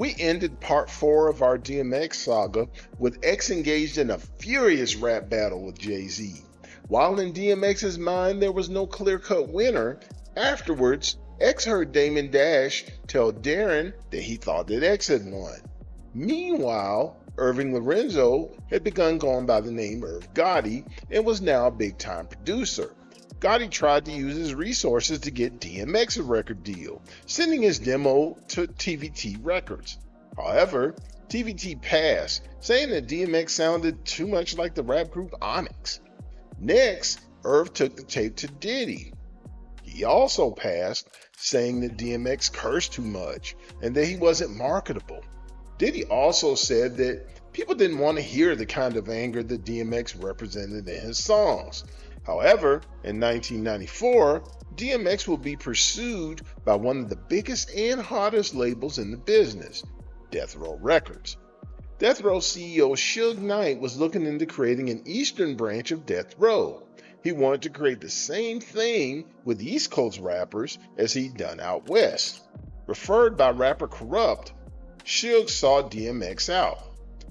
We ended part 4 of our DMX saga with X engaged in a furious rap battle with Jay-Z. While in DMX's mind there was no clear-cut winner, afterwards, X heard Damon Dash tell Darren that he thought that X had won. Meanwhile, Irving Lorenzo had begun going by the name Irv Gotti and was now a big-time producer. Gotti tried to use his resources to get DMX a record deal, sending his demo to TVT Records. However, TVT passed, saying that DMX sounded too much like the rap group Onyx. Next, Irv took the tape to Diddy. He also passed, saying that DMX cursed too much and that he wasn't marketable. Diddy also said that people didn't want to hear the kind of anger that DMX represented in his songs. However, in 1994, DMX will be pursued by one of the biggest and hottest labels in the business, Death Row Records. Death Row CEO Suge Knight was looking into creating an eastern branch of Death Row. He wanted to create the same thing with East Coast rappers as he'd done out west. Referred by rapper Corrupt, Suge sought DMX out.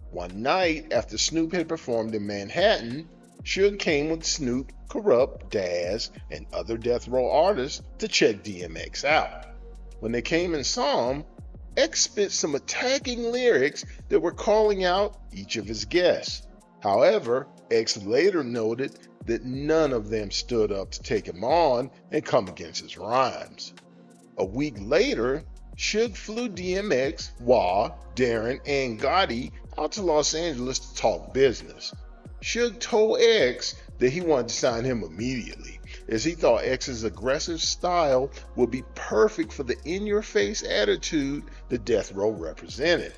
One night after Snoop had performed in Manhattan, Suge came with Snoop, Corrupt, Daz, and other Death Row artists to check DMX out. When they came and saw him, X spit some attacking lyrics that were calling out each of his guests. However, X later noted that none of them stood up to take him on and come against his rhymes. A week later, Suge flew DMX, Wah, Darren, and Gotti out to Los Angeles to talk business. Suge told X that he wanted to sign him immediately, as he thought X's aggressive style would be perfect for the in-your-face attitude that Death Row represented.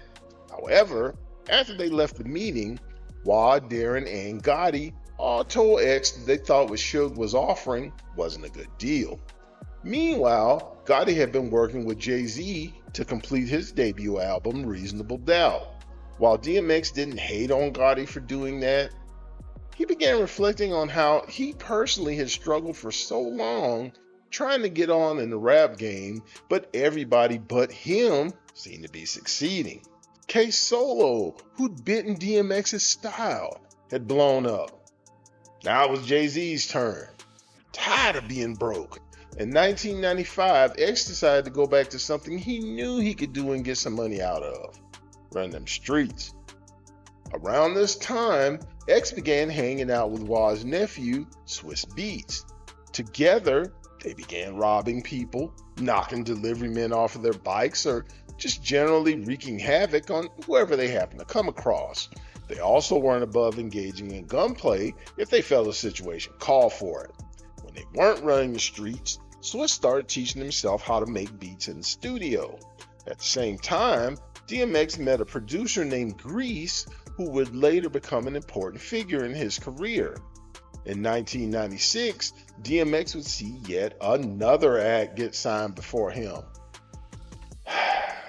However, after they left the meeting, Wah, Darren, and Gotti all told X that they thought what Suge was offering wasn't a good deal. Meanwhile, Gotti had been working with Jay-Z to complete his debut album, Reasonable Doubt. While DMX didn't hate on Gotti for doing that, he began reflecting on how he personally had struggled for so long trying to get on in the rap game, but everybody but him seemed to be succeeding. K Solo, who'd bitten DMX's style, had blown up. Now it was Jay-Z's turn. Tired of being broke. In 1995, X decided to go back to something he knew he could do and get some money out of: run them streets. Around this time, X began hanging out with Wah's nephew, Swiss Beats. Together, they began robbing people, knocking delivery men off of their bikes, or just generally wreaking havoc on whoever they happened to come across. They also weren't above engaging in gunplay if they felt a situation called for it. When they weren't running the streets, Swiss started teaching himself how to make beats in the studio. At the same time, DMX met a producer named Grease, who would later become an important figure in his career. In 1996, DMX would see yet another act get signed before him.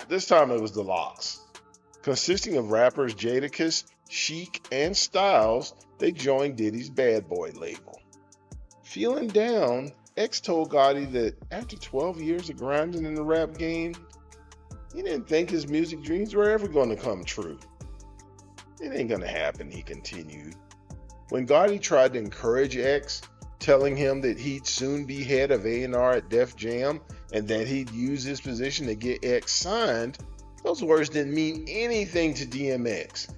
This time it was the Lox. Consisting of rappers Jadakiss, Chic, and Styles, they joined Diddy's Bad Boy label. Feeling down, X told Gotti that after 12 years of grinding in the rap game, he didn't think his music dreams were ever going to come true. It ain't gonna happen, he continued. When Gotti tried to encourage X, telling him that he'd soon be head of A&R at Def Jam and that he'd use his position to get X signed, those words didn't mean anything to DMX.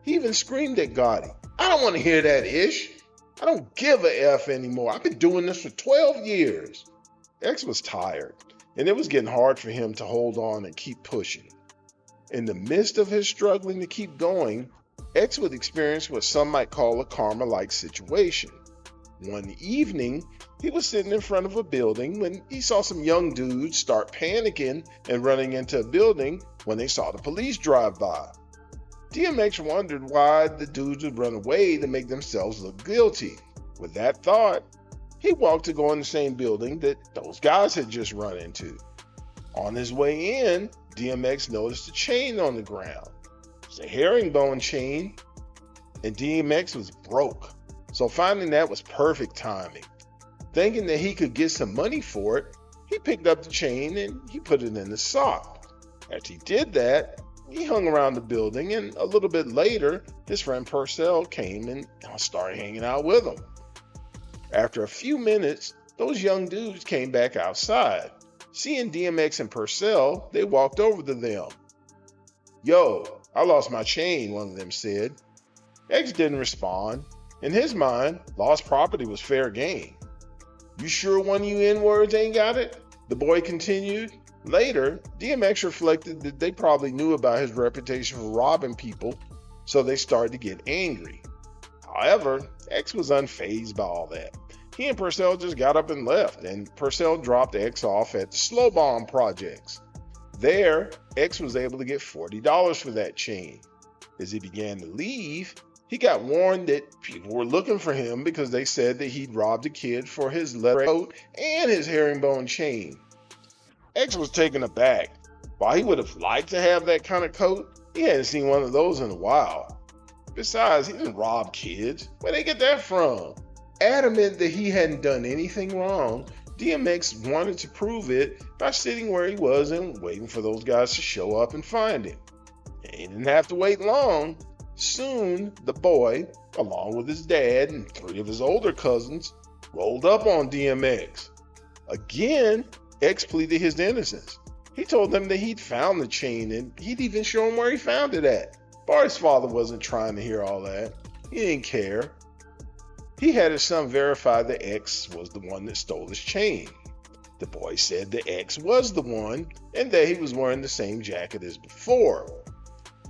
He even screamed at Gotti, "I don't want to hear that ish. I don't give a F anymore. I've been doing this for 12 years. X was tired, and it was getting hard for him to hold on and keep pushing. In the midst of his struggling to keep going, X would experience what some might call a karma-like situation. One evening, he was sitting in front of a building when he saw some young dudes start panicking and running into a building when they saw the police drive by. DMX wondered why the dudes would run away to make themselves look guilty. With that thought, he walked to go in the same building that those guys had just run into. On his way in, DMX noticed a chain on the ground. It was a herringbone chain, and DMX was broke, so finding that was perfect timing. Thinking that he could get some money for it, he picked up the chain and he put it in his sock. After he did that, He hung around the building, and a little bit later, his friend Purcell came and started hanging out with him. After a few minutes, those young dudes came back outside. Seeing DMX and Purcell, they walked over to them. "Yo, I lost my chain," one of them said. X didn't respond. In his mind, lost property was fair game. "You sure one of you N-words ain't got it?" the boy continued. Later, DMX reflected that they probably knew about his reputation for robbing people, so they started to get angry. However, X was unfazed by all that. He and Purcell just got up and left, and Purcell dropped X off at the Slow Bomb Projects. There, X was able to get $40 for that chain. As he began to leave, he got warned that people were looking for him because they said that he'd robbed a kid for his leather coat and his herringbone chain. X was taken aback. While he would have liked to have that kind of coat, he hadn't seen one of those in a while. Besides, he didn't rob kids. Where'd they get that from? Adamant that he hadn't done anything wrong, DMX wanted to prove it by sitting where he was and waiting for those guys to show up and find him. And he didn't have to wait long. Soon, the boy, along with his dad and 3 of his older cousins, rolled up on DMX. Again, X pleaded his innocence. He told them that he'd found the chain and he'd even show him where he found it at. Bart's father wasn't trying to hear all that. He didn't care. He had his son verify that X was the one that stole his chain. The boy said that X was the one and that he was wearing the same jacket as before.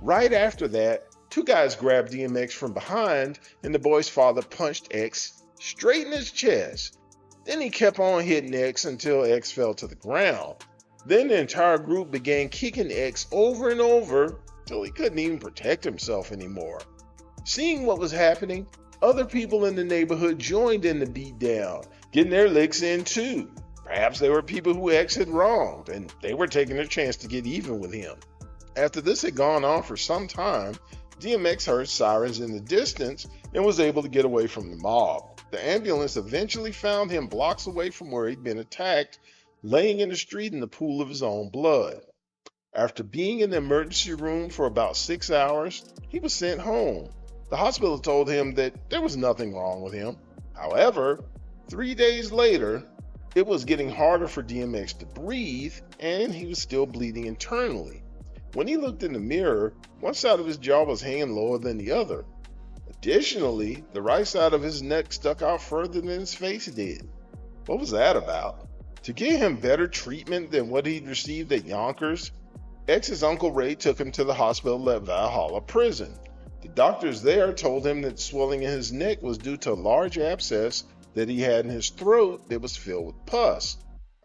Right after that, 2 guys grabbed DMX from behind and the boy's father punched X straight in his chest. Then he kept on hitting X until X fell to the ground. Then the entire group began kicking X over and over till he couldn't even protect himself anymore. Seeing what was happening, other people in the neighborhood joined in the beatdown, getting their licks in too. Perhaps they were people who X had wronged, and they were taking their chance to get even with him. After this had gone on for some time, DMX heard sirens in the distance and was able to get away from the mob. The ambulance eventually found him blocks away from where he'd been attacked, laying in the street in the pool of his own blood. After being in the emergency room for about 6 hours, he was sent home. The hospital told him that there was nothing wrong with him. However, 3 days later, it was getting harder for DMX to breathe, and he was still bleeding internally. When he looked in the mirror, one side of his jaw was hanging lower than the other. Additionally, the right side of his neck stuck out further than his face did. What was that about? To give him better treatment than what he'd received at Yonkers, X's Uncle Ray took him to the hospital at Valhalla Prison. The doctors there told him that swelling in his neck was due to a large abscess that he had in his throat that was filled with pus.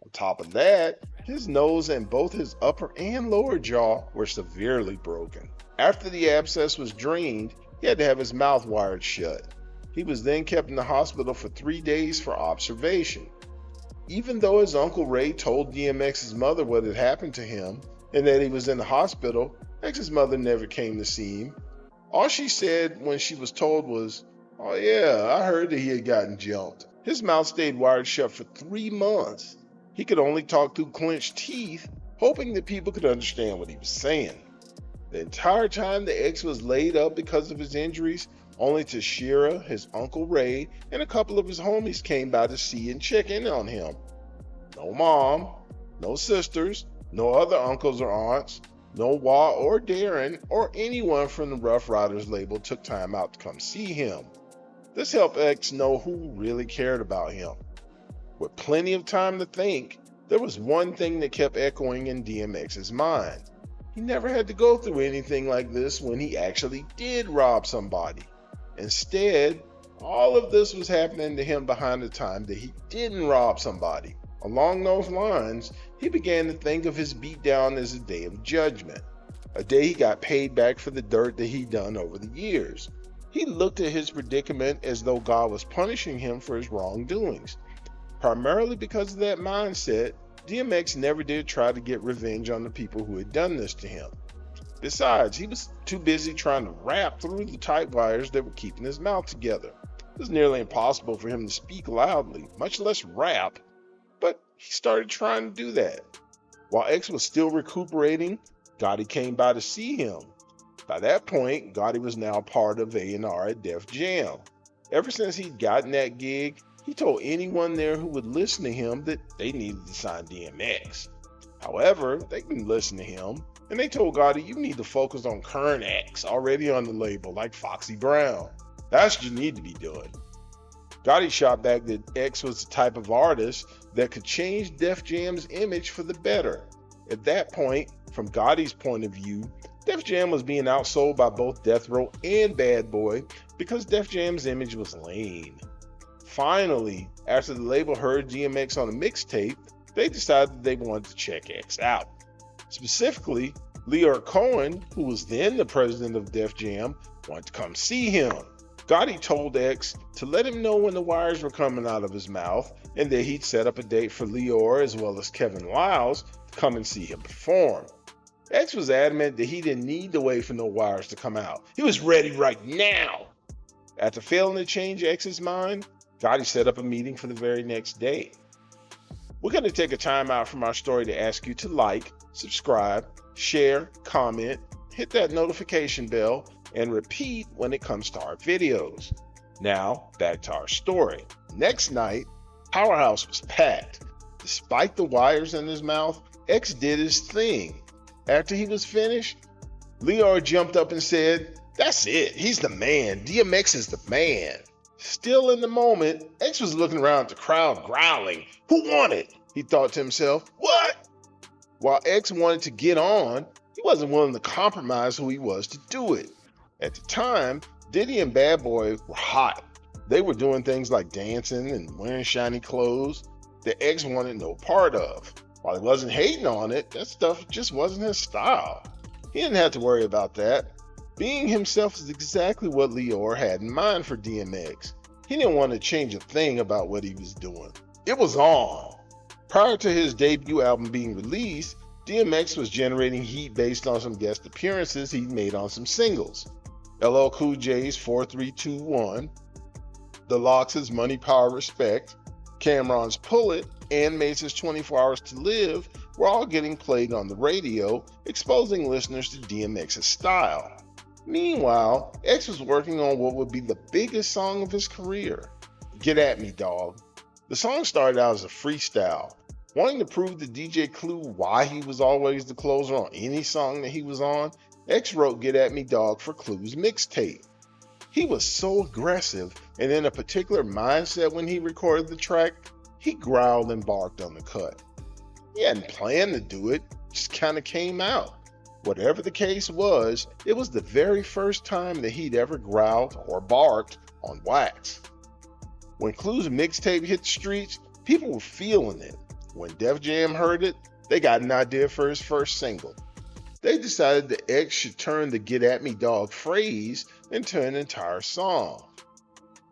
On top of that, his nose and both his upper and lower jaw were severely broken. After the abscess was drained, he had to have his mouth wired shut. He was then kept in the hospital for 3 days for observation. Even though his Uncle Ray told DMX's mother what had happened to him and that he was in the hospital, X's mother never came to see him. All she said when she was told was, "Oh yeah, I heard that he had gotten jumped." His mouth stayed wired shut for 3 months. He could only talk through clenched teeth, hoping that people could understand what he was saying. The entire time the X was laid up because of his injuries, only to Shira, his Uncle Ray, and a couple of his homies came by to see and check in on him. No mom, no sisters, no other uncles or aunts, no Wah or Darren or anyone from the Rough Riders label took time out to come see him. This helped X know who really cared about him. With plenty of time to think, there was one thing that kept echoing in DMX's mind. He never had to go through anything like this when he actually did rob somebody. Instead, all of this was happening to him behind the time that he didn't rob somebody. Along those lines, he began to think of his beatdown as a day of judgment, a day he got paid back for the dirt that he'd done over the years. He looked at his predicament as though God was punishing him for his wrongdoings. Primarily because of that mindset, DMX never did try to get revenge on the people who had done this to him. Besides, he was too busy trying to rap through the tight wires that were keeping his mouth together. It was nearly impossible for him to speak loudly, much less rap, but he started trying to do that. While X was still recuperating, Gotti came by to see him. By that point, Gotti was now part of A&R at Def Jam. Ever since he'd gotten that gig, he told anyone there who would listen to him that they needed to sign DMX. However, they didn't listen to him, and they told Gotti, you need to focus on current acts already on the label, like Foxy Brown. That's what you need to be doing. Gotti shot back that X was the type of artist that could change Def Jam's image for the better. At that point, from Gotti's point of view, Def Jam was being outsold by both Death Row and Bad Boy because Def Jam's image was lame. Finally, after the label heard DMX on a mixtape, they decided they wanted to check X out. Specifically, Leor Cohen, who was then the president of Def Jam, wanted to come see him. Gotti told X to let him know when the wires were coming out of his mouth and that he'd set up a date for Leor as well as Kevin Liles to come and see him perform. X was adamant that he didn't need to wait for no wires to come out. He was ready right now. After failing to change X's mind, Gotti set up a meeting for the very next day. We're going to take a time out from our story to ask you to like, subscribe, share, comment, hit that notification bell, and repeat when it comes to our videos. Now, back to our story. Next night, Powerhouse was packed. Despite the wires in his mouth, X did his thing. After he was finished, Leor jumped up and said, "That's it, he's the man. DMX is the man." Still in the moment, X was looking around at the crowd growling, "Who won it?" He thought to himself, "What?" While X wanted to get on, he wasn't willing to compromise who he was to do it. At the time, Diddy and Bad Boy were hot. They were doing things like dancing and wearing shiny clothes that X wanted no part of. While he wasn't hating on it, that stuff just wasn't his style. He didn't have to worry about that. Being himself is exactly what Leor had in mind for DMX. He didn't want to change a thing about what he was doing. It was on. Prior to his debut album being released, DMX was generating heat based on some guest appearances he'd made on some singles. LL Cool J's 4321, The Lox's Money, Power, Respect, Cameron's Pull It, and Mace's 24 Hours to Live were all getting played on the radio, exposing listeners to DMX's style. Meanwhile, X was working on what would be the biggest song of his career, Get At Me, Dawg. The song started out as a freestyle. Wanting to prove to DJ Clue why he was always the closer on any song that he was on, X wrote Get At Me, Dawg for Clue's mixtape. He was so aggressive and in a particular mindset when he recorded the track, he growled and barked on the cut. He hadn't planned to do it, just kind of came out. Whatever the case was, it was the very first time that he'd ever growled or barked on wax. When Clue's mixtape hit the streets, people were feeling it. When Def Jam heard it, they got an idea for his first single. They decided that X should turn the Get At Me, Dawg phrase into an entire song.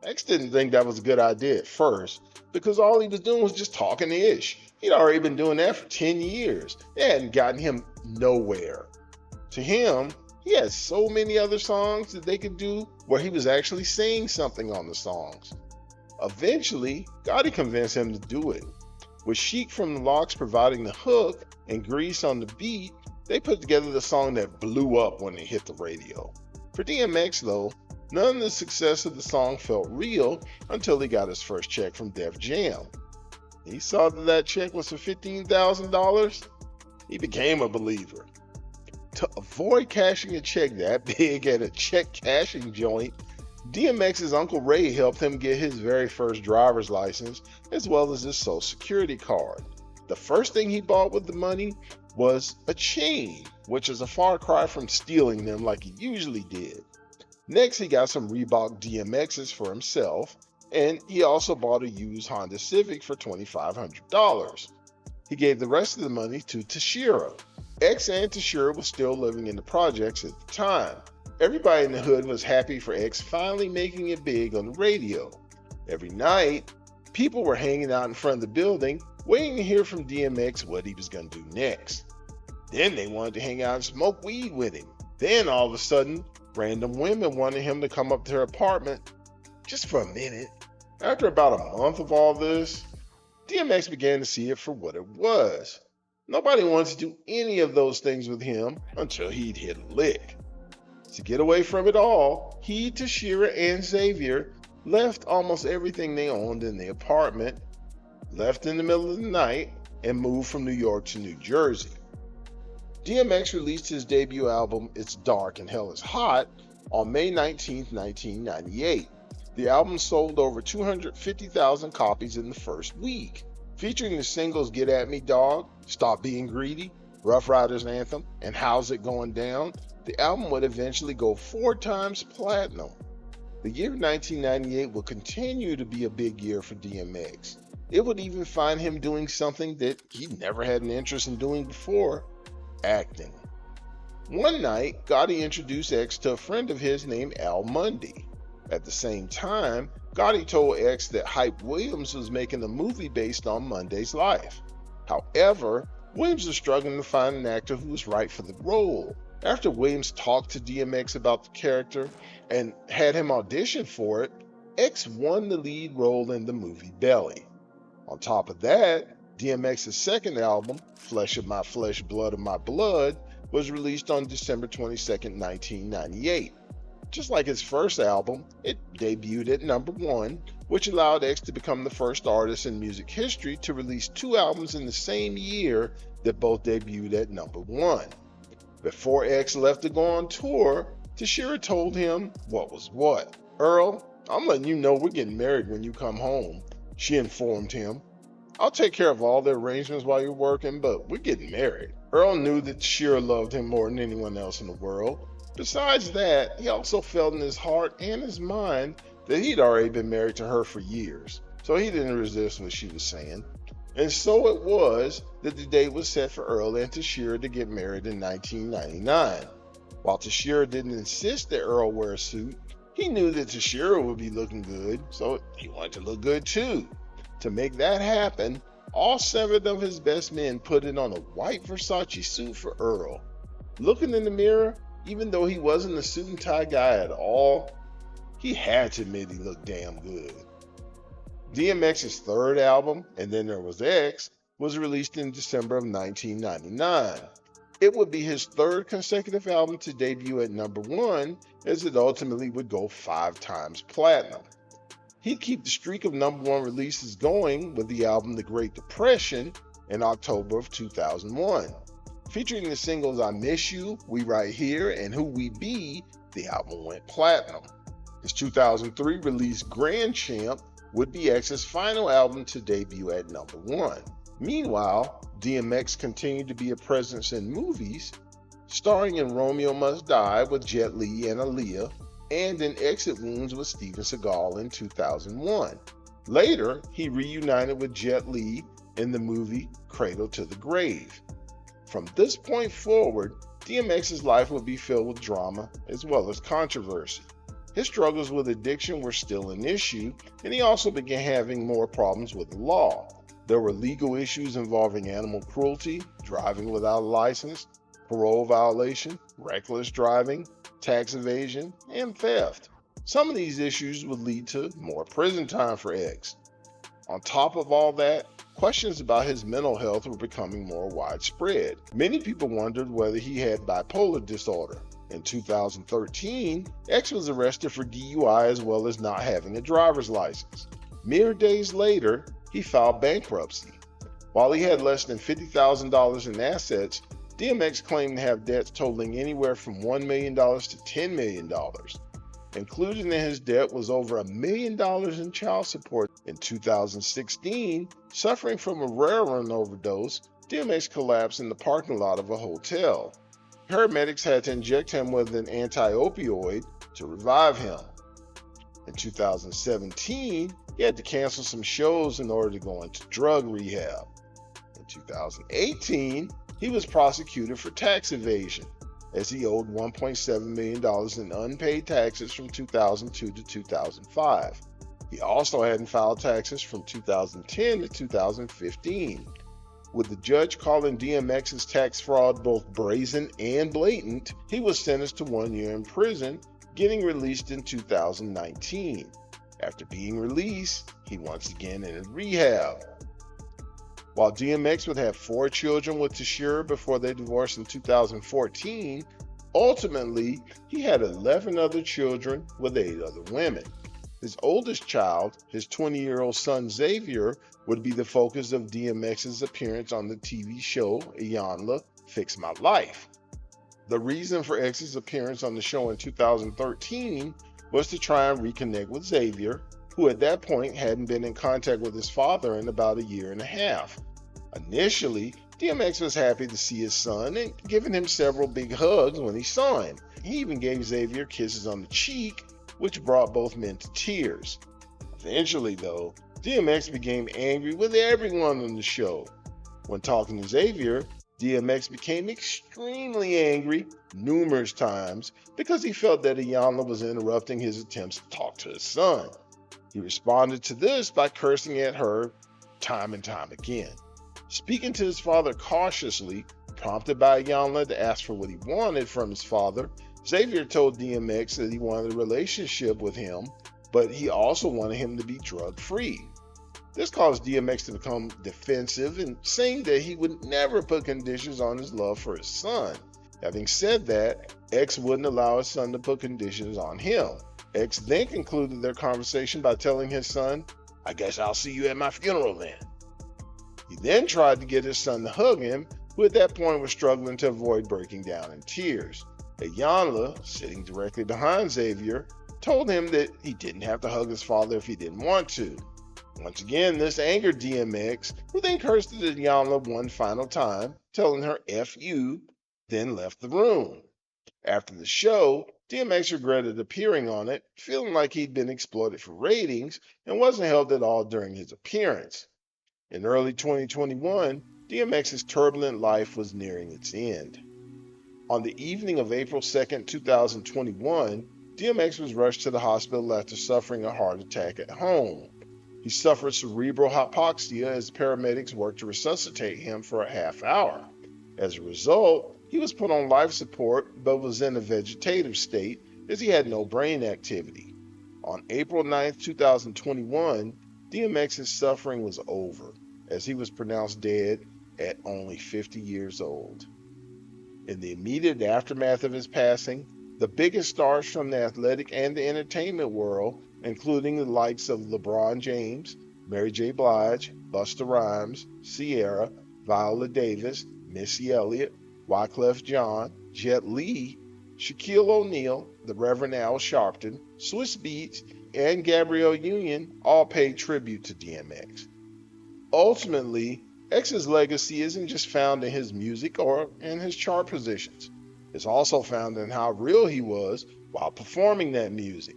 X didn't think that was a good idea at first, because all he was doing was just talking ish. He'd already been doing that for 10 years. It hadn't gotten him nowhere. To him, he had so many other songs that they could do where he was actually saying something on the songs. Eventually, Gotti convinced him to do it. With Sheik from the Lox providing the hook and Grease on the beat, they put together the song that blew up when it hit the radio. For DMX though, none of the success of the song felt real until he got his first check from Def Jam. He saw that that check was for $15,000. He became a believer. To avoid cashing a check that big at a check cashing joint, DMX's Uncle Ray helped him get his very first driver's license as well as his Social Security card. The first thing he bought with the money was a chain, which is a far cry from stealing them like he usually did. Next, he got some Reebok DMXs for himself, and he also bought a used Honda Civic for $2,500. He gave the rest of the money to Tashira. X and Tashira was still living in the projects at the time. Everybody in the hood was happy for X finally making it big on the radio. Every night, people were hanging out in front of the building, waiting to hear from DMX what he was going to do next. Then they wanted to hang out and smoke weed with him. Then all of a sudden, random women wanted him to come up to their apartment just for a minute. After about a month of all this, DMX began to see it for what it was. Nobody wanted to do any of those things with him until he'd hit a lick. To get away from it all, he, Tashira, and Xavier left almost everything they owned in the apartment, left in the middle of the night, and moved from New York to New Jersey. DMX released his debut album, It's Dark and Hell is Hot, on May 19, 1998. The album sold over 250,000 copies in the first week, featuring the singles Get At Me Dog, Stop Being Greedy, Rough Riders Anthem, and How's It Going Down. The album would eventually go 4 times platinum. The year 1998 would continue to be a big year for DMX. It would even find him doing something that he never had an interest in doing before, acting. One night, Gotti introduced X to a friend of his named Al Mundy. At the same time, Gotti told X that Hype Williams was making a movie based on Monday's life. However, Williams was struggling to find an actor who was right for the role. After Williams talked to DMX about the character and had him audition for it, X won the lead role in the movie Belly. On top of that, DMX's second album, Flesh of My Flesh, Blood of My Blood, was released on December 22, 1998. Just like his first album, it debuted at number 1, which allowed X to become the first artist in music history to release 2 albums in the same year that both debuted at number 1. Before X left to go on tour, Tashira told him what was what. "Earl, I'm letting you know we're getting married when you come home," she informed him. "I'll take care of all the arrangements while you're working, but we're getting married." Earl knew that Tashira loved him more than anyone else in the world. Besides that, he also felt in his heart and his mind that he'd already been married to her for years, so he didn't resist what she was saying. And so it was that the date was set for Earl and Tashira to get married in 1999. While Tashira didn't insist that Earl wear a suit, he knew that Tashira would be looking good, so he wanted to look good too. To make that happen, all 7 of his best men put it on a white Versace suit for Earl. Looking in the mirror, even though he wasn't a suit and tie guy at all, he had to admit he looked damn good. DMX's third album, And Then There Was X, was released in December of 1999. It would be his 3rd consecutive album to debut at number 1, as it ultimately would go 5 times platinum. He'd keep the streak of number 1 releases going with the album The Great Depression in October of 2001. Featuring the singles I Miss You, We Right Here, and Who We Be, the album went platinum. His 2003 release Grand Champ would be X's final album to debut at number 1. Meanwhile, DMX continued to be a presence in movies, starring in Romeo Must Die with Jet Li and Aaliyah, and in Exit Wounds with Steven Seagal in 2001. Later, he reunited with Jet Li in the movie Cradle to the Grave. From this point forward, DMX's life would be filled with drama as well as controversy. His struggles with addiction were still an issue, and he also began having more problems with the law. There were legal issues involving animal cruelty, driving without a license, parole violation, reckless driving, tax evasion, and theft. Some of these issues would lead to more prison time for X. On top of all that, questions about his mental health were becoming more widespread. Many people wondered whether he had bipolar disorder. In 2013, X was arrested for DUI as well as not having a driver's license. Mere days later, he filed bankruptcy. While he had less than $50,000 in assets, DMX claimed to have debts totaling anywhere from $1 million to $10 million. Included in his debt was over $1 million in child support. In 2016, suffering from a Ritalin overdose, DMX collapsed in the parking lot of a hotel. Paramedics had to inject him with an anti-opioid to revive him. In 2017, he had to cancel some shows in order to go into drug rehab. In 2018, he was prosecuted for tax evasion, as he owed $1.7 million in unpaid taxes from 2002 to 2005. He also hadn't filed taxes from 2010 to 2015. With the judge calling DMX's tax fraud both brazen and blatant, he was sentenced to 1 year in prison, getting released in 2019. After being released, he once again entered rehab. While DMX would have 4 children with Tashira before they divorced in 2014, ultimately he had 11 other children with 8 other women. His oldest child, his 20-year-old son Xavier, would be the focus of DMX's appearance on the TV show Iyanla, Fix My Life. The reason for X's appearance on the show in 2013 was to try and reconnect with Xavier, who at that point hadn't been in contact with his father in about a year and a half. Initially, DMX was happy to see his son and giving him several big hugs when he saw him. He even gave Xavier kisses on the cheek, which brought both men to tears. Eventually, though, DMX became angry with everyone on the show. When talking to Xavier, DMX became extremely angry numerous times because he felt that Iyanla was interrupting his attempts to talk to his son. He responded to this by cursing at her time and time again. Speaking to his father cautiously, prompted by Iyanla to ask for what he wanted from his father, Xavier told DMX that he wanted a relationship with him, but he also wanted him to be drug-free. This caused DMX to become defensive and saying that he would never put conditions on his love for his son. Having said that, X wouldn't allow his son to put conditions on him. X then concluded their conversation by telling his son, "I guess I'll see you at my funeral then." He then tried to get his son to hug him, who at that point was struggling to avoid breaking down in tears. Iyanla, sitting directly behind Xavier, told him that he didn't have to hug his father if he didn't want to. Once again, this angered DMX, who then cursed at Iyanla one final time, telling her "F you," then left the room. After the show, DMX regretted appearing on it, feeling like he'd been exploited for ratings and wasn't helped at all during his appearance. In early 2021, DMX's turbulent life was nearing its end. On the evening of April 2, 2021, DMX was rushed to the hospital after suffering a heart attack at home. He suffered cerebral hypoxia as paramedics worked to resuscitate him for a half hour. As a result, he was put on life support but was in a vegetative state as he had no brain activity. On April 9, 2021, DMX's suffering was over as he was pronounced dead at only 50 years old. In the immediate aftermath of his passing, the biggest stars from the athletic and the entertainment world, including the likes of LeBron James, Mary J. Blige, Busta Rhymes, Ciara, Viola Davis, Missy Elliott, Wyclef Jean, Jet Li, Shaquille O'Neal, the Reverend Al Sharpton, Swizz Beatz, and Gabrielle Union all paid tribute to DMX. Ultimately, X's legacy isn't just found in his music or in his chart positions. It's also found in how real he was while performing that music.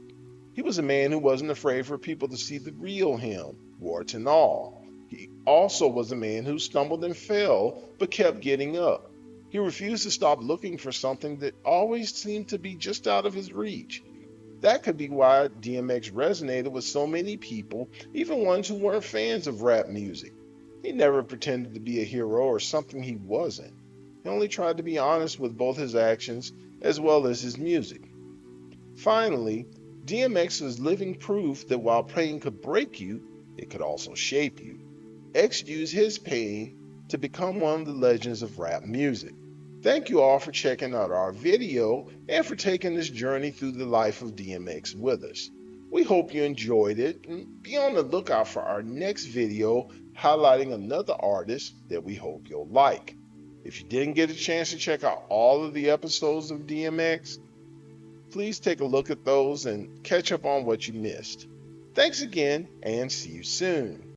He was a man who wasn't afraid for people to see the real him, warts and all. He also was a man who stumbled and fell, but kept getting up. He refused to stop looking for something that always seemed to be just out of his reach. That could be why DMX resonated with so many people, even ones who weren't fans of rap music. He never pretended to be a hero or something he wasn't. He only tried to be honest with both his actions as well as his music. Finally, DMX was living proof that while pain could break you, it could also shape you. X used his pain to become one of the legends of rap music. Thank you all for checking out our video and for taking this journey through the life of DMX with us. We hope you enjoyed it, and be on the lookout for our next video highlighting another artist that we hope you'll like. If you didn't get a chance to check out all of the episodes of DMX, please take a look at those and catch up on what you missed. Thanks again, and see you soon.